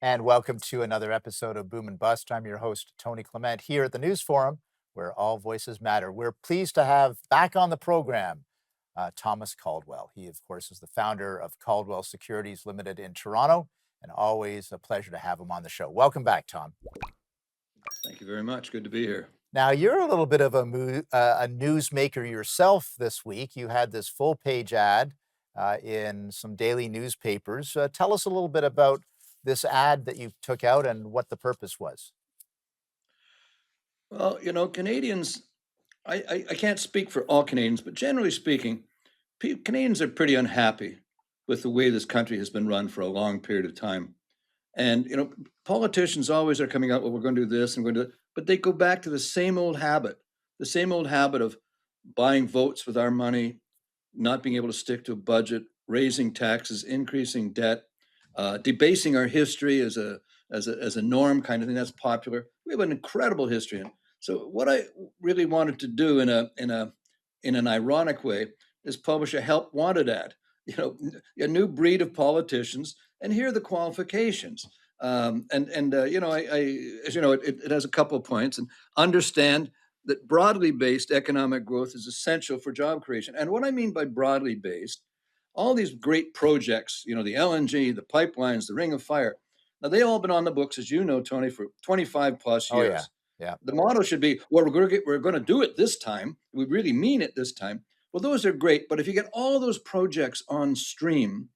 And welcome to another episode of Boom and Bust. I'm your host, Tony Clement, here at the News Forum, where all voices matter. We're pleased to have back on the program Thomas Caldwell. He, of course, is the founder of Caldwell Securities Ltd. In Toronto, and always a pleasure to have him on the show. Welcome back, Tom. Thank you very much. Good to be here. Now, you're a little bit of a newsmaker yourself this week. You had this full-page ad in some daily newspapers. Tell us a little bit about this ad that you took out and what the purpose was. Well, Canadians, I can't speak for all Canadians, but generally speaking, Canadians are pretty unhappy with the way this country has been run for a long period of time. And, politicians always are coming out, well, we're going to do this and we're going to do that, but they go back to the same old habit of buying votes with our money, not being able to stick to a budget, raising taxes, increasing debt, debasing our history as a norm kind of thing that's popular. We have an incredible history. And so what I really wanted to do in an ironic way is publish a help wanted ad, a new breed of politicians, and here are the qualifications. It has a couple of points, and understand that broadly based economic growth is essential for job creation. And what I mean by broadly based, all these great projects, the LNG, the pipelines, the Ring of Fire, now they all been on the books, as you know, Tony, for 25 plus Oh, years. yeah. The motto should be, well, we're going to do it this time. We really mean it this time. Well, those are great, but if you get all those projects on stream,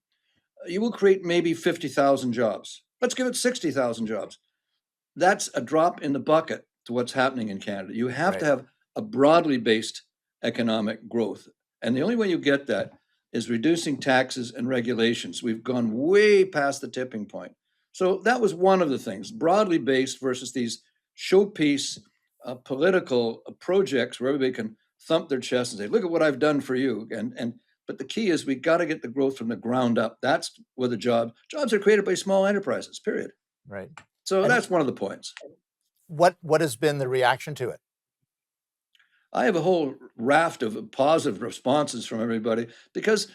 you will create maybe 50,000 jobs. Let's give it 60,000 jobs. That's a drop in the bucket to what's happening in Canada. You have to Right. have a broadly based economic growth. And the only way you get that is reducing taxes and regulations. We've gone way past the tipping point. So that was one of the things, broadly based versus these showpiece political projects where everybody can thump their chest and say, look at what I've done for you. But the key is we got to get the growth from the ground up. That's where the jobs are created by small enterprises, period. Right. So And that's one of the points. what has been the reaction to it? I have a whole raft of positive responses from everybody because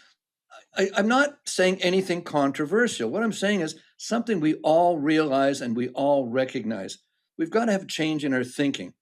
I'm not saying anything controversial. What I'm saying is something we all realize and we all recognize. We've got to have a change in our thinking.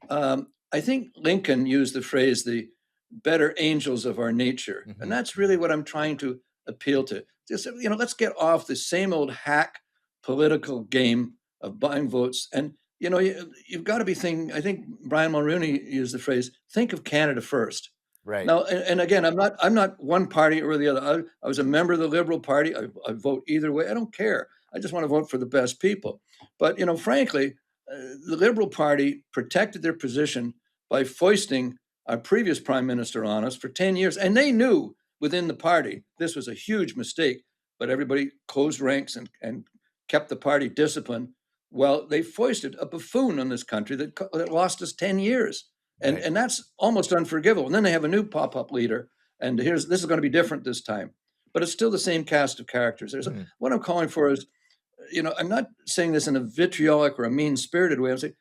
I think Lincoln used the phrase, the better angels of our nature. Mhm. And that's really what I'm trying to appeal to. Just, let's get off the same old hack political game of buying votes. And, you've got to be thinking, I think Brian Mulroney used the phrase, think of Canada first. Right. Now, and again, I'm not one party or the other. I was a member of the Liberal Party. I vote either way. I don't care. I just want to vote for the best people. But, frankly, the Liberal Party protected their position by foisting our previous prime minister on us for 10 years. And they knew within the party this was a huge mistake, but everybody closed ranks and kept the party disciplined. Well, they foisted a buffoon on this country that lost us 10 years. Right. And that's almost unforgivable. And then they have a new pop-up leader, and this is going to be different this time. But it's still the same cast of characters. What I'm calling for is, I'm not saying this in a vitriolic or a mean-spirited way. I'm saying,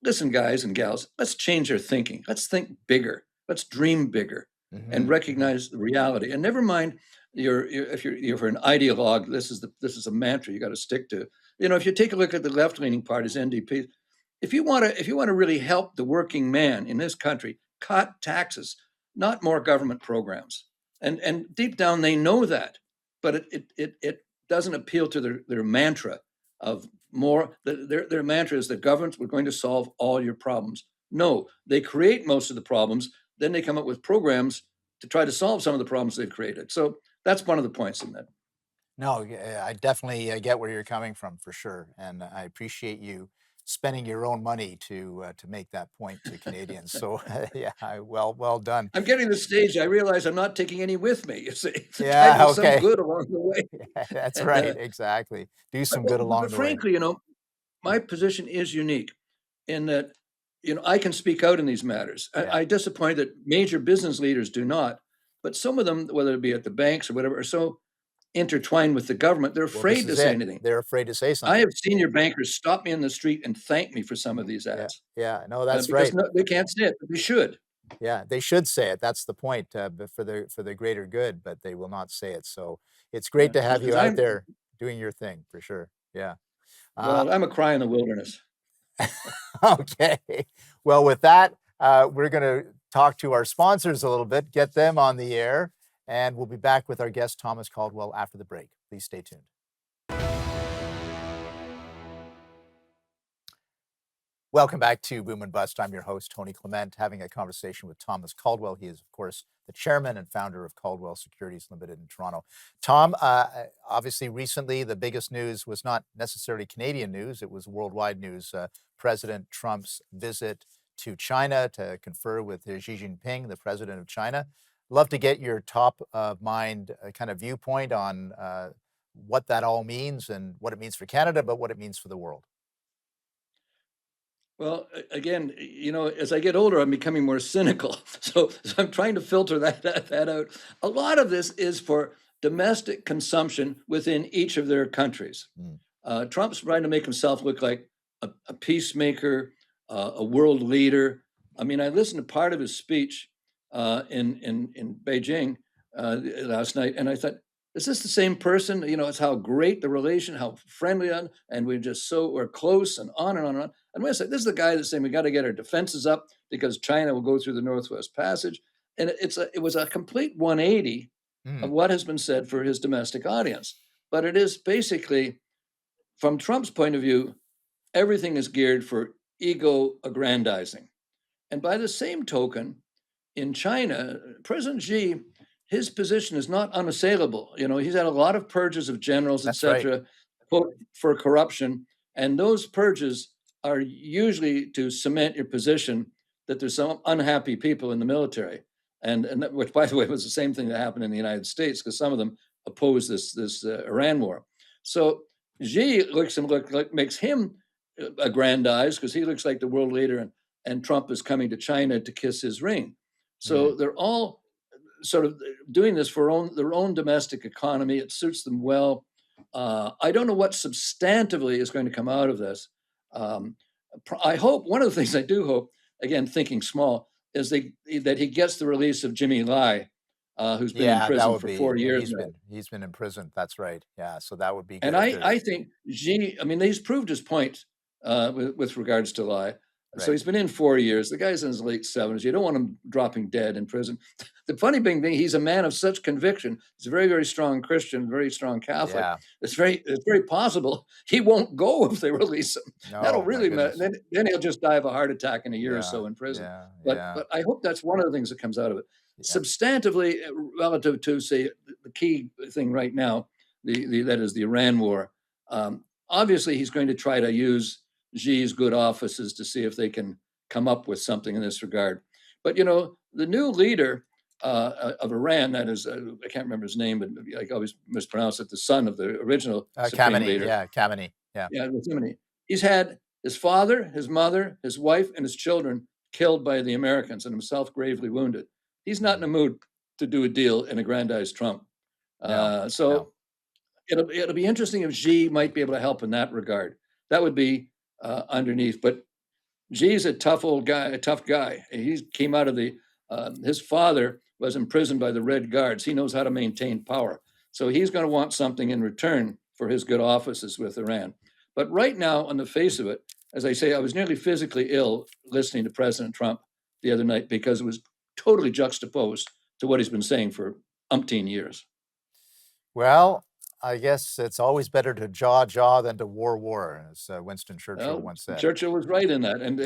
listen, guys and gals, let's change our thinking. Let's think bigger. Let's dream bigger and recognize the reality. And never mind if you're an ideologue, this is a mantra you got to stick to. If you take a look at the left-leaning parties, NDP, if you want to really help the working man in this country, cut taxes, not more government programs. And deep down they know that, but it doesn't appeal to their mantra of more. Their mantra is that governments were going to solve all your problems. No, they create most of the problems. Then they come up with programs to try to solve some of the problems they've created. So that's one of the points in that. No, I definitely get where you're coming from for sure, and I appreciate you spending your own money to make that point to Canadians. So yeah, well done. I'm getting the stage. I realize I'm not taking any with me. You see, try to Yeah, do some okay. good along the way. That's And right, exactly. Do some good but along the way. frankly, my position is unique in that, I can speak out in these matters. Yeah. I disappoint that major business leaders do not, but some of them, whether it be at the banks or whatever, are so intertwined with the government, they're Well, this afraid to is say it. anything. They're afraid to say I something. have senior bankers stop me in the street and thank me for some of these Yeah, ads yeah. No, that's because right. no, they can't say it, but they should. Yeah, they should say it. That's the point, but for the greater good, but they will not say it. So it's great Yeah, to have you because out I'm there doing your thing for sure. Yeah. Uh, Well, I'm a cry in the wilderness. okay. Well, with that, we're going to talk to our sponsors a little bit, get them on the air, and we'll be back with our guest, Thomas Caldwell, after the break. Please stay tuned. Welcome back to Boom and Bust. I'm your host, Tony Clement, having a conversation with Thomas Caldwell. He is, of course, the chairman and founder of Caldwell Securities Ltd. In Toronto. Tom, obviously, recently, the biggest news was not necessarily Canadian news. It was worldwide news. President Trump's visit to China to confer with Xi Jinping, the president of China. Love to get your top of mind kind of viewpoint on what that all means and what it means for Canada, but what it means for the world. Well, again, as I get older, I'm becoming more cynical. So I'm trying to filter that out. A lot of this is for domestic consumption within each of their countries. Trump's trying to make himself look like a peacemaker, a world leader. I mean, I listened to part of his speech in Beijing last night, and I thought, is this the same person? It's how great the relation, how friendly, and we're close, and on and on and on. And wait a second, this is the guy that's saying we got to get our defenses up because China will go through the Northwest Passage, and it was a complete 180 of what has been said for his domestic audience. But it is basically, from Trump's point of view, everything is geared for ego aggrandizing. And by the same token, in China, President Xi, his position is not unassailable. He's had a lot of purges of generals, That's right. etc., for corruption, and those purges are usually to cement your position that there's some unhappy people in the military, and which, by the way, was the same thing that happened in the United States because some of them opposed this Iran war. So Xi makes him aggrandize because he looks like the world leader, and Trump is coming to China to kiss his ring. So they're all sort of doing this for their own domestic economy. It suits them well. I don't know what substantively is going to come out of this. I hope, one of the things I do hope, again, thinking small, is that he gets the release of Jimmy Lai, who's been in prison for 4 years now. He's been in prison. That's right. Yeah. So that would be good. And I think Xi, he's proved his point with regards to Lai. Right. So he's been in 4 years. The guy's in his late 70s. You don't want him dropping dead in prison. The funny thing, he's a man of such conviction. He's a very, very strong Christian, very strong Catholic. Yeah. It's very possible he won't go if they release him. No, That'll really my matter. Then he'll just die of a heart attack in a year or so in prison. But I hope that's one of the things that comes out of it. Yeah. Substantively, relative to, say, the key thing right now, that is the Iran war. Obviously, he's going to try to use Xi's good offices to see if they can come up with something in this regard. But, the new leader of Iran, that is, I can't remember his name, but I always mispronounce it, the son of the original Supreme leader. Khamenei. Yeah, Khamenei. He's had his father, his mother, his wife, and his children killed by the Americans and himself gravely wounded. He's not in a mood to do a deal and aggrandize Trump. So it'll be interesting if Xi might be able to help in that regard. That would be underneath. But Xi's a tough guy. He came out of his father was imprisoned by the Red Guards. He knows how to maintain power. So he's going to want something in return for his good offices with Iran. But right now, on the face of it, as I say, I was nearly physically ill listening to President Trump the other night because it was totally juxtaposed to what he's been saying for umpteen years. Well, I guess it's always better to jaw than to war, as Winston Churchill once said. Churchill was right in that. And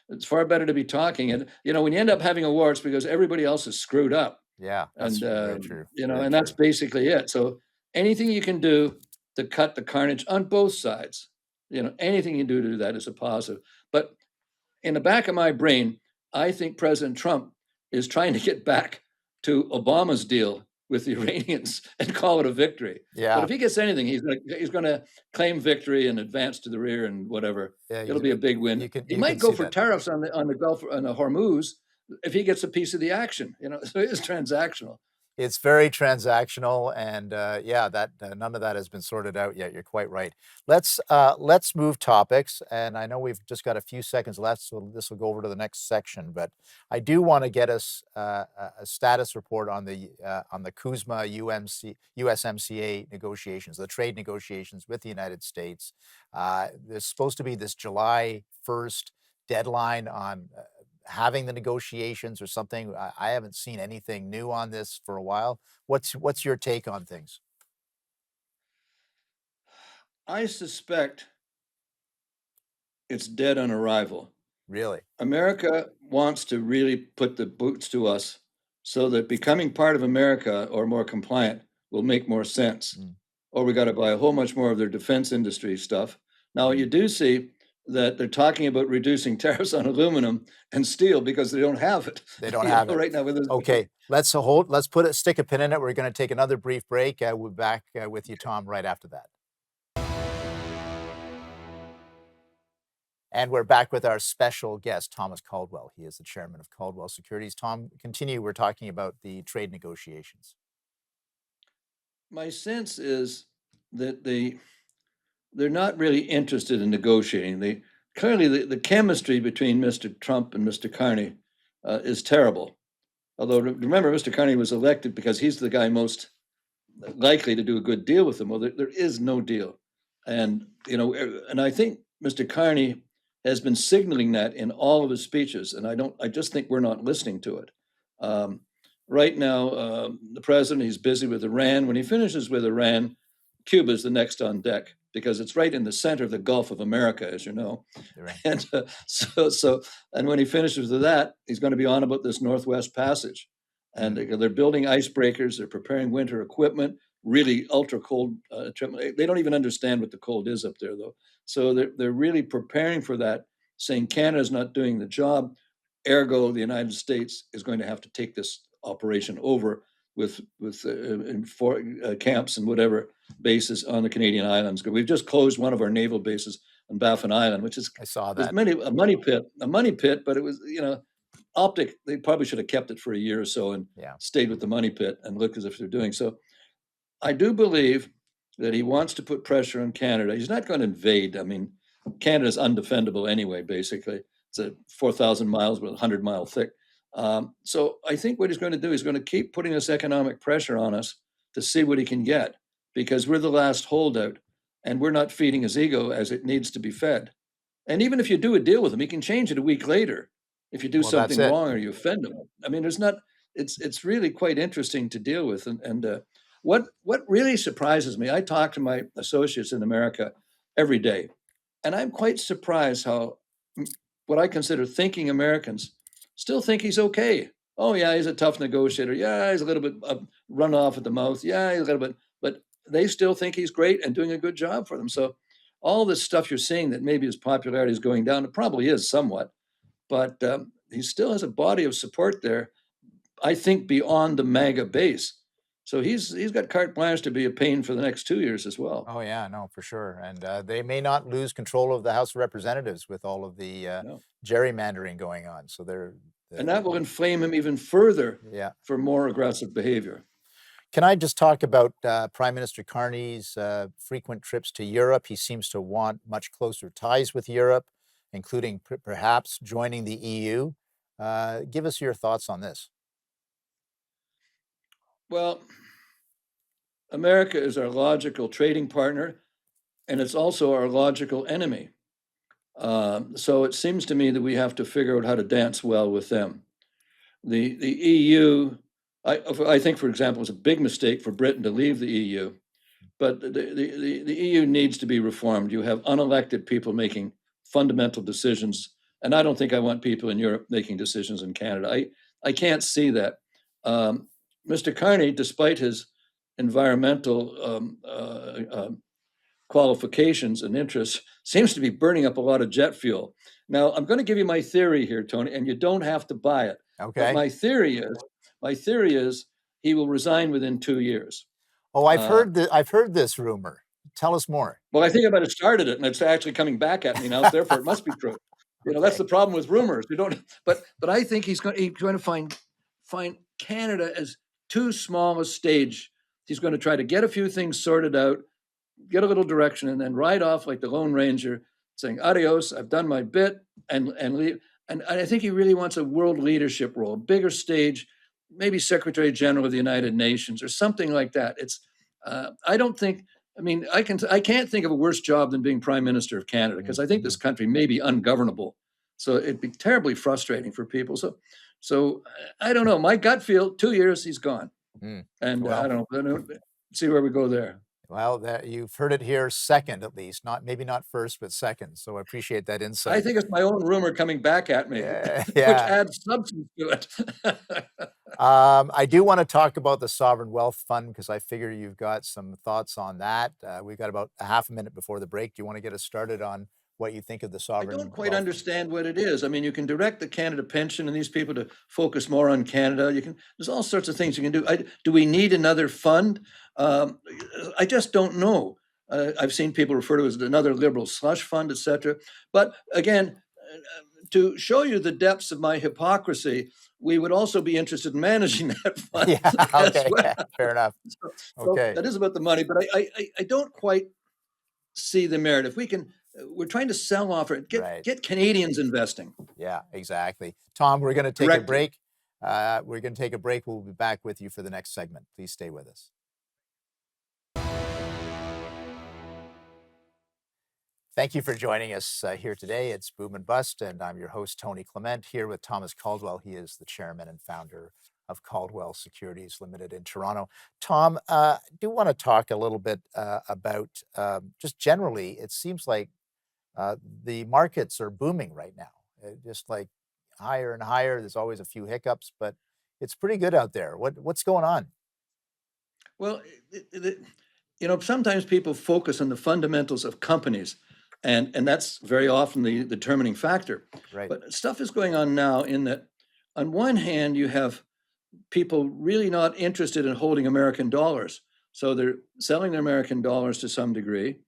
it's far better to be talking. And, when you end up having a war, it's because everybody else is screwed up. Yeah, that's very true. That's basically it. So anything you can do to cut the carnage on both sides, anything you do to do that is a positive. But in the back of my brain, I think President Trump is trying to get back to Obama's deal with the Iranians and call it a victory. Yeah. But if he gets anything, he's going to claim victory and advance to the rear and whatever. Yeah, it'll be a big win. He might go for tariffs on the Gulf, on the Hormuz, if he gets a piece of the action. So it is transactional. It's very transactional, and yeah, that none of that has been sorted out yet. You're quite right. Let's move topics, and I know we've just got a few seconds left, so this will go over to the next section. But I do want to get us a status report on the Kuzma USMCA negotiations, the trade negotiations with the United States. There's supposed to be this July 1st deadline on having the negotiations or something. I haven't seen anything new on this for a while. What's your take on things? I suspect it's dead on arrival. Really? America wants to really put the boots to us so that becoming part of America or more compliant will make more sense. Mm. Or we got to buy a whole much more of their defense industry stuff. Now, you Mm. do see that they're talking about reducing tariffs on aluminum and steel because they don't have it. They don't have it. Right now with this. Okay, let's stick a pin in it. We're going to take another brief break. We'll be back with you, Tom, right after that. And we're back with our special guest, Thomas Caldwell. He is the chairman of Caldwell Securities. Tom, continue. We're talking about the trade negotiations. My sense is that they're not really interested in negotiating. They clearly the chemistry between Mr. Trump and Mr. Carney is terrible. Although remember, Mr. Carney was elected because he's the guy most likely to do a good deal with them. Well, there is no deal, and and I think Mr. Carney has been signaling that in all of his speeches, and I just think we're not listening to it. Right now, the president, he's busy with Iran. When he finishes with Iran, Cuba is the next on deck because it's right in the center of the Gulf of America, as you know. Right. And and when he finishes with that, he's going to be on about this Northwest Passage. And they're building icebreakers. They're preparing winter equipment, really ultra cold treatment. They don't even understand what the cold is up there, though. So they're really preparing for that, saying Canada's not doing the job. Ergo, the United States is going to have to take this operation over with camps and whatever bases on the Canadian islands. We've just closed one of our naval bases on Baffin Island, which is I saw was that. a money pit, but it was optic. They probably should have kept it for a year or so and Yeah. stayed with the money pit and looked as if they're doing so. I do believe that he wants to put pressure on Canada. He's not going to invade. I mean, Canada's undefendable anyway, basically. It's a 4,000 miles with 100-mile thick. So I think what he's going to do is going to keep putting this economic pressure on us to see what he can get, because we're the last holdout and we're not feeding his ego as it needs to be fed. And even if you do a deal with him, he can change it a week later if you do Well, that's something it. wrong or you offend him. I mean, it's really quite interesting to deal with. And what really surprises me, I talk to my associates in America every day, and I'm quite surprised how what I consider thinking Americans still think he's okay. Oh yeah, he's a tough negotiator. Yeah, he's a little bit run off at the mouth. Yeah, he's a little bit, but they still think he's great and doing a good job for them. So all this stuff you're seeing that maybe his popularity is going down, it probably is somewhat, but he still has a body of support there, I think, beyond the MAGA base. So he's got carte blanche to be a pain for the next 2 years as well. Oh yeah, no, for sure. And they may not lose control of the House of Representatives with all of the No. gerrymandering going on. So And that will inflame him even further yeah. for more aggressive behavior. Can I just talk about Prime Minister Carney's frequent trips to Europe? He seems to want much closer ties with Europe, including perhaps joining the EU. Give us your thoughts on this. Well, America is our logical trading partner, and it's also our logical enemy. So it seems to me that we have to figure out how to dance well with them. The EU, I think, for example, it was a big mistake for Britain to leave the EU, but the EU needs to be reformed. You have unelected people making fundamental decisions, and I don't think I want people in Europe making decisions in Canada. I can't see that. Mr. Carney, despite his environmental qualifications and interests, seems to be burning up a lot of jet fuel. Now, I'm going to give you my theory here, Tony, and you don't have to buy it. Okay. But my theory is he will resign within 2 years. Oh, I've heard this rumor. Tell us more. Well, I think I might have started it, and it's actually coming back at me now. Therefore, it must be true. That's the problem with rumors. You don't. But I think he's going to find Canada as too small a stage. He's going to try to get a few things sorted out, get a little direction, and then ride off like the Lone Ranger, saying, adios, I've done my bit, and leave. And I think he really wants a world leadership role, a bigger stage, maybe Secretary General of the United Nations or something like that. I don't think, I mean, I can't think of a worse job than being Prime Minister of Canada, because I think this country may be ungovernable. So it'd be terribly frustrating for people. So I don't know. My gut feel, 2 years, he's gone. And Well, I don't know. See where we go there. well, you've heard it here second, at least, maybe not first, but second. So I appreciate that I insight. think it's my own rumor coming back at me, Yeah, which yeah. adds substance to it. I do want to talk about the Sovereign Wealth Fund because I figure you've got some thoughts on that. We've got about a half a minute before the break. Do you want to get us started on what you think of the I don't Sovereign quite Wealth? understand what it is. I mean, you can direct the Canada pension and these people to focus more on Canada. There's all sorts of things you can do. Do we need another fund? I just don't know. I've seen people refer to it as another liberal slush fund, etc. But again, to show you the depths of my hypocrisy, we would also be interested in managing that fund Yeah, as okay, well. fair enough. So Okay, that is about the money, but I don't quite see the merit. If we can, we're trying to sell off it. right. Get Canadians investing Yeah, exactly. Tom, we're going to take a directly. break. We're going to take a break. We'll be back with you for the next segment. Please stay with us. Thank you for joining us here today. It's Boom and Bust, and I'm your host, Tony Clement, here with Thomas Caldwell. He is the chairman and founder of Caldwell Securities Ltd. In Toronto. Tom, I do want to talk a little bit about just generally, it seems like the markets are booming right now, just like higher and higher. There's always a few hiccups, but it's pretty good out there. What's going on? Well, sometimes people focus on the fundamentals of companies, and that's very often the determining factor. Right. But stuff is going on now in that, on one hand, you have people really not interested in holding American dollars. So they're selling their American dollars to some degree,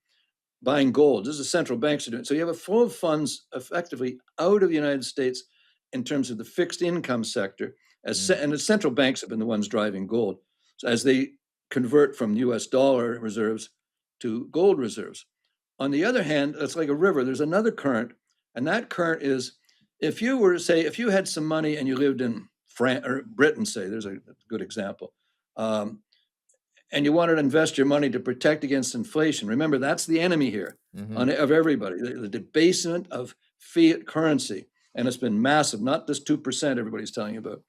buying gold. This is the central banks are doing. So you have a flow of funds effectively out of the United States in terms of the fixed income sector, and the central banks have been the ones driving gold. So as they convert from US dollar reserves to gold reserves. On the other hand, it's like a river. There's another current, and that current is, if you were to say, if you had some money and you lived in France or Britain, say, there's a good example, and you wanted to invest your money to protect against inflation. Remember, that's the enemy here of everybody, the debasement of fiat currency. And it's been massive, not this 2% everybody's telling you about.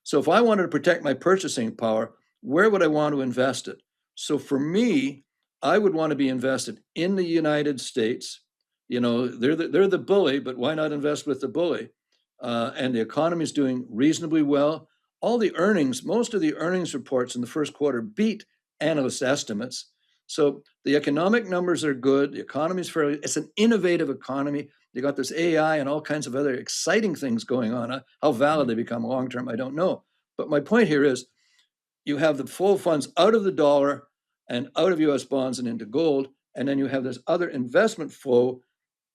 So if I wanted to protect my purchasing power, where would I want to invest it? So for me, I would want to be invested in the United States. They're the bully, but why not invest with the bully? And the economy is doing reasonably well. All the earnings, most of the earnings reports in the first quarter beat analyst estimates. So the economic numbers are good. The economy is it's an innovative economy. You got this AI and all kinds of other exciting things going on. How valid they become long-term, I don't know. But my point here is, you have the flow of funds out of the dollar and out of US bonds and into gold. And then you have this other investment flow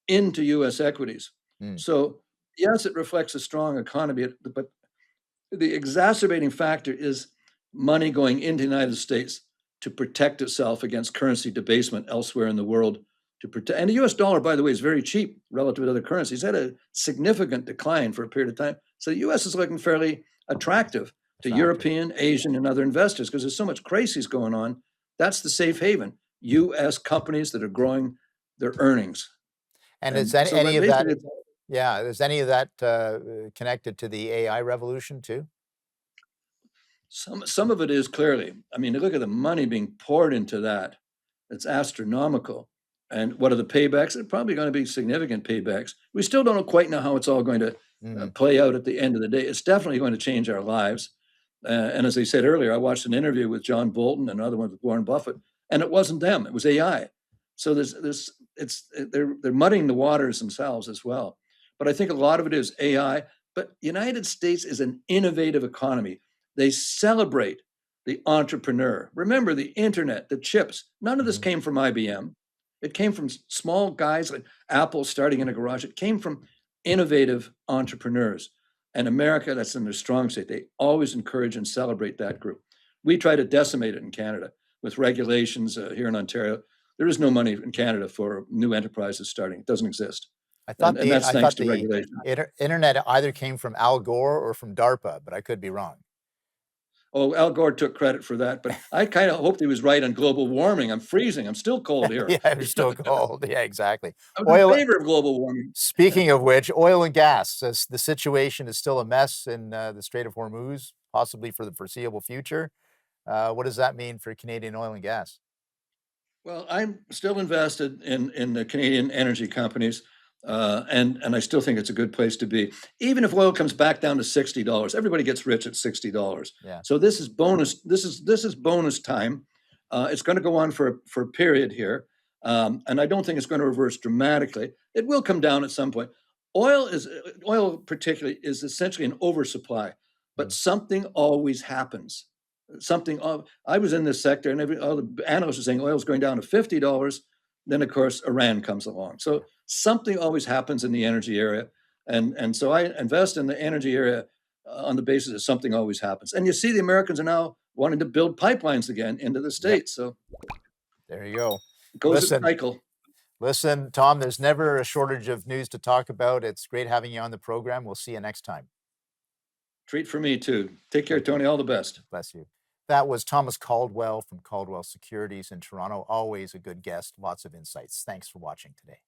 into US equities. So yes, it reflects a strong economy, but the exacerbating factor is money going into the United States to protect itself against currency debasement elsewhere in the world. And the US dollar, by the way, is very cheap relative to other currencies. It had a significant decline for a period of time. So the US is looking fairly attractive to European, Asian, and other investors because there's so much crisis going on. That's the safe haven. US companies that are growing their earnings. And And is any, so any of that, basically, yeah, is any of that connected to the AI revolution too? some of it is clearly. I mean, look at the money being poured into that. It's astronomical. And what are the paybacks? They're probably going to be significant paybacks. We still don't quite know how it's all going to play out at the end of the day. It's definitely going to change our lives. And as I said earlier, I watched an interview with John Bolton and another one with Warren Buffett, and it wasn't them; it was AI. So they're muddying the waters themselves as well. But I think a lot of it is AI. But United States is an innovative economy. They celebrate the entrepreneur. Remember the internet, the chips. None of this came from IBM. It came from small guys like Apple starting in a garage. It came from innovative entrepreneurs. And America, that's in their strong state. They always encourage and celebrate that group. We try to decimate it in Canada with regulations here in Ontario. There is no money in Canada for new enterprises starting. It doesn't exist. And that's I thanks thought to the regulation. internet either came from Al Gore or from DARPA, but I could be wrong. Oh, Al Gore took credit for that, but I kind of hoped he was right on global warming. I'm freezing. I'm still cold here. Yeah, you're still cold. Yeah, exactly. I was in Oil. favor of global warming. Speaking of which, oil and gas. The situation is still a mess in the Strait of Hormuz, possibly for the foreseeable future. What does that mean for Canadian oil and gas? Well, I'm still invested in the Canadian energy companies, and I still think it's a good place to be. Even if oil comes back down to $60, everybody gets rich at $60. Yeah. So this is bonus. This is bonus time. It's going to go on for a period here, and I don't think it's going to reverse dramatically. It will come down at some point. Oil particularly is essentially an oversupply, but something always happens. I was in this sector, and all the analysts are saying oil's going down to $50. Then, of course, Iran comes along. So something always happens in the energy area, and so I invest in the energy area on the basis that something always happens. And you see, the Americans are now wanting to build pipelines again into the states. So there you go. it goes in a cycle. Listen, Tom, there's never a shortage of news to talk about. It's great having you on the program. We'll see you next time. Treat for me too. Take care, Tony. All the best. Bless you. That was Thomas Caldwell from Caldwell Securities in Toronto. Always a good guest. Lots of insights. Thanks for watching today.